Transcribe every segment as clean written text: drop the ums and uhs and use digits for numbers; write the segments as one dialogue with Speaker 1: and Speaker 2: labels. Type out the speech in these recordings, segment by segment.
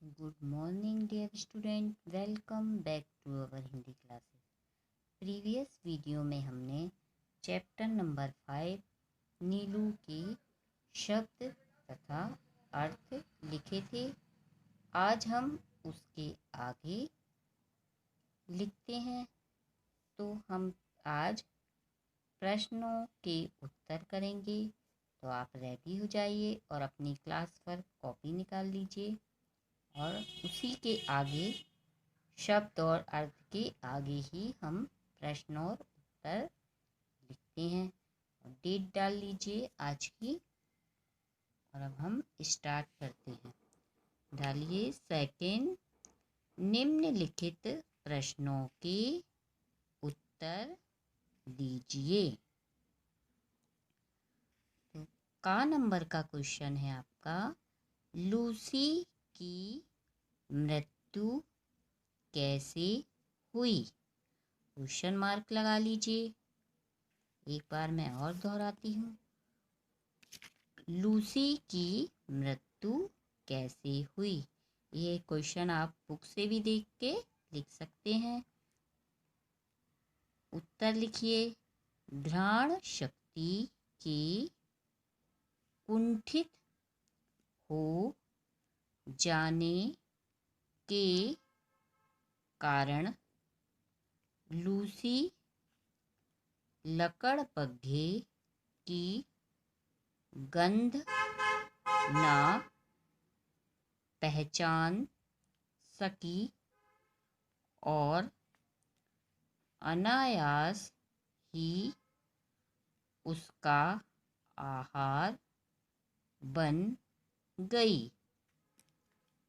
Speaker 1: Good morning, dear student. Welcome back to our Hindi classes. Previous video में हमने chapter number 5 नीलू के शब्द तथा अर्थ लिखे थे। आज हम उसके आगे लिखते हैं। तो हम आज प्रश्नों के उत्तर करेंगे। तो आप रेडी हो जाइए और अपनी क्लास पर कॉपी निकाल लीजिए और उसी के आगे शब्द और अर्थ के आगे ही हम प्रश्न और उत्तर लिखते हैं। डेट डाल लीजिए आज की और अब हम स्टार्ट करते हैं। डालिए सेकंड, निम्नलिखित प्रश्नों के उत्तर दीजिए। तो का नंबर का क्वेश्चन है आपका, लूसी की मृत्यु कैसे हुई? क्वेश्चन मार्क लगा लीजिए। एक बार मैं और दोहराती हूँ, लूसी की मृत्यु कैसे हुई? ये क्वेश्चन आप बुक से भी देख के लिख सकते हैं। उत्तर लिखिए। घ्राण शक्ति के कुंठित हो जाने के कारण लूसी लकड़बग्घे की गंध न पहचान सकी और अनायास ही उसका आहार बन गई।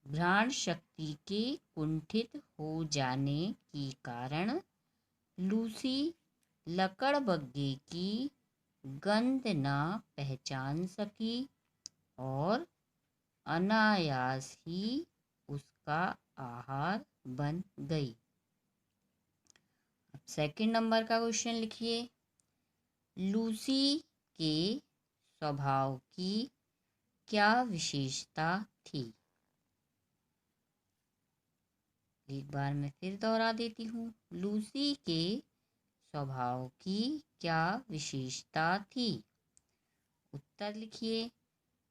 Speaker 1: घ्राण शक्ति के कुंठित हो जाने के कारण लूसी लकड़बग्घे की गंध न पहचान सकी और अनायास ही उसका आहार बन गई। अब सेकंड नंबर का क्वेश्चन लिखिए। लूसी के स्वभाव की क्या विशेषता थी? एक बार मैं फिर दोहरा देती हूँ, लूसी के स्वभाव की क्या विशेषता थी? उत्तर लिखिए।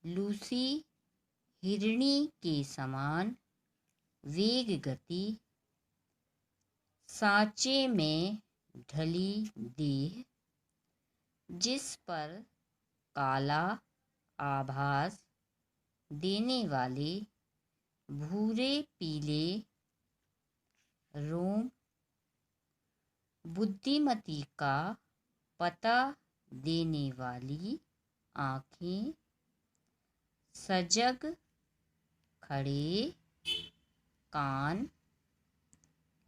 Speaker 1: लूसी हिरणी के समान वेग गति, सांचे में ढली देह, जिस पर काला आभास देने वाले भूरे पीले रोम, बुद्धिमती का पता देने वाली आँखें, सजग खड़े कान,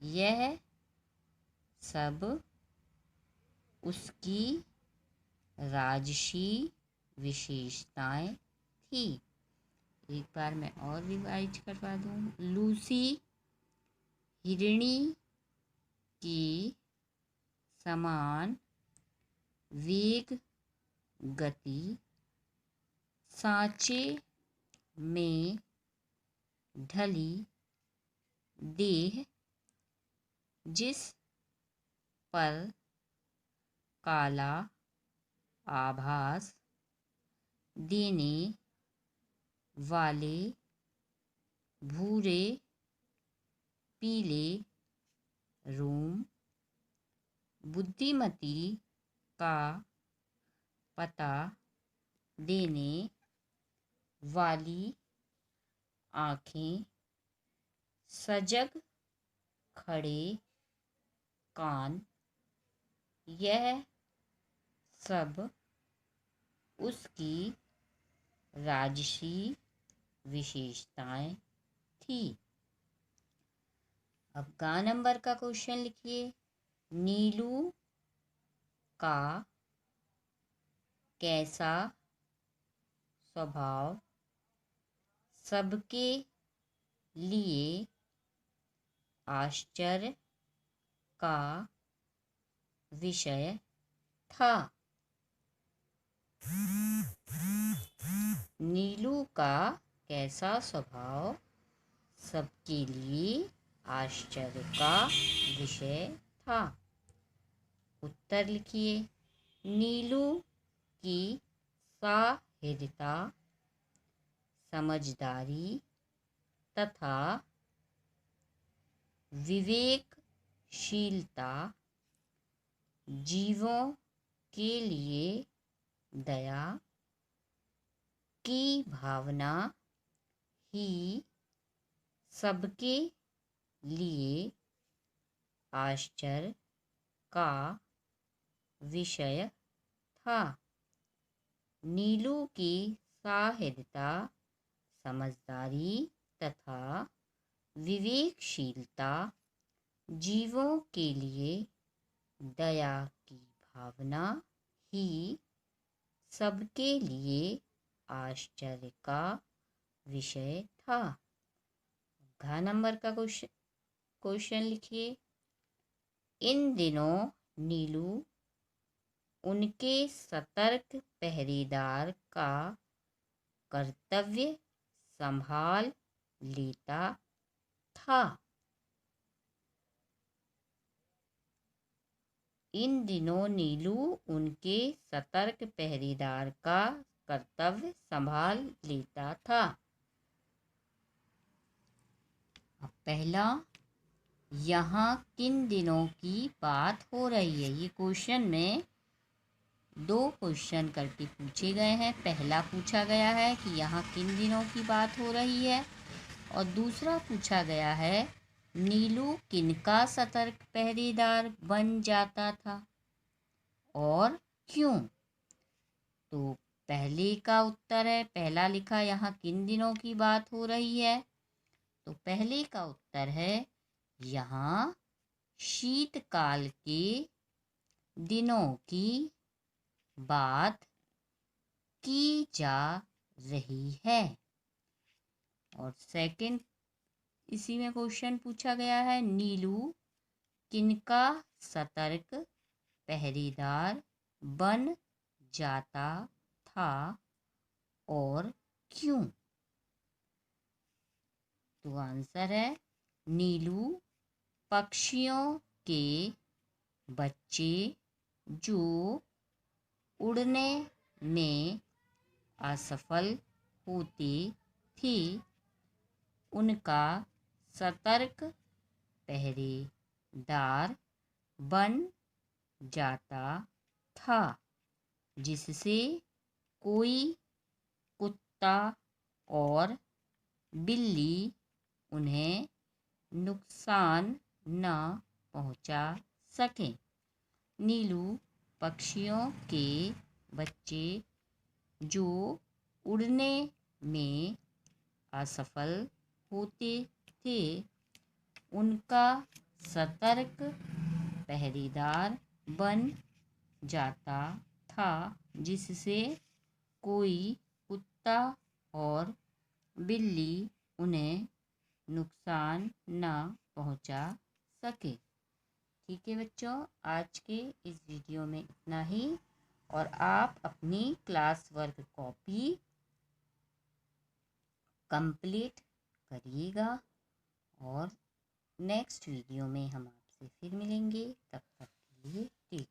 Speaker 1: यह सब उसकी राजसी विशेषताएं थी। एक बार मैं और रिवाइज करवा दूँ। लूसी हिरणी के समान वेग गति, सांचे में ढली देह, जिस पर काला आभास देने वाले भूरे पीले रोम, बुद्धिमती का पता देने वाली आँखें, सजग खड़े कान, यह सब उसकी राजसी विशेषताएं थी। अब गा नंबर का क्वेश्चन लिखिए। नीलू का कैसा स्वभाव सबके लिए आश्चर्य का विषय था? नीलू का कैसा स्वभाव सबके लिए आश्चर्य का विषय था। उत्तर लिखिए। नीलू की साहसिकता, समझदारी तथा विवेकशीलता जीवों के लिए दया की भावना ही सबके लिए आश्चर्य का विषय था। नीलू की साहसिकता, समझदारी तथा विवेकशीलता जीवों के लिए दया की भावना ही सबके लिए आश्चर्य का विषय था। घ नंबर का क्वेश्चन लिखिए। इन दिनों नीलू उनके सतर्क पहरेदार का कर्तव्य संभाल लेता था। इन दिनों नीलू उनके सतर्क पहरेदार का कर्तव्य संभाल लेता था। अब पहला, यहाँ किन दिनों की बात हो रही है? ये क्वेश्चन में 2 क्वेश्चन करके पूछे गए हैं। पहला पूछा गया है कि यहाँ किन दिनों की बात हो रही है, और दूसरा पूछा गया है नीलू किनका सतर्क पहरेदार बन जाता था और क्यों? तो पहले का उत्तर है, पहला लिखा यहाँ किन दिनों की बात हो रही है, तो पहले का उत्तर है यहाँ शीतकाल के दिनों की बात की जा रही है। और सेकंड इसी में क्वेश्चन पूछा गया है नीलू किनका सतर्क पहरेदार बन जाता था और क्यों? तो आंसर है नीलू पक्षियों के बच्चे जो उड़ने में असफल होते थे उनका सतर्क पहरेदार बन जाता था, जिससे कोई कुत्ता और बिल्ली उन्हें नुकसान न पहुंचा सके। नीलू पक्षियों के बच्चे जो उड़ने में असफल होते थे उनका सतर्क पहरेदार बन जाता था, जिससे कोई कुत्ता और बिल्ली उन्हें नुकसान न पहुंचा सके। ठीक है बच्चों, आज के इस वीडियो में इतना ही, और आप अपनी क्लास वर्क कॉपी कंप्लीट करिएगा, और नेक्स्ट वीडियो में हम आपसे फिर मिलेंगे। तब तक के लिए टेक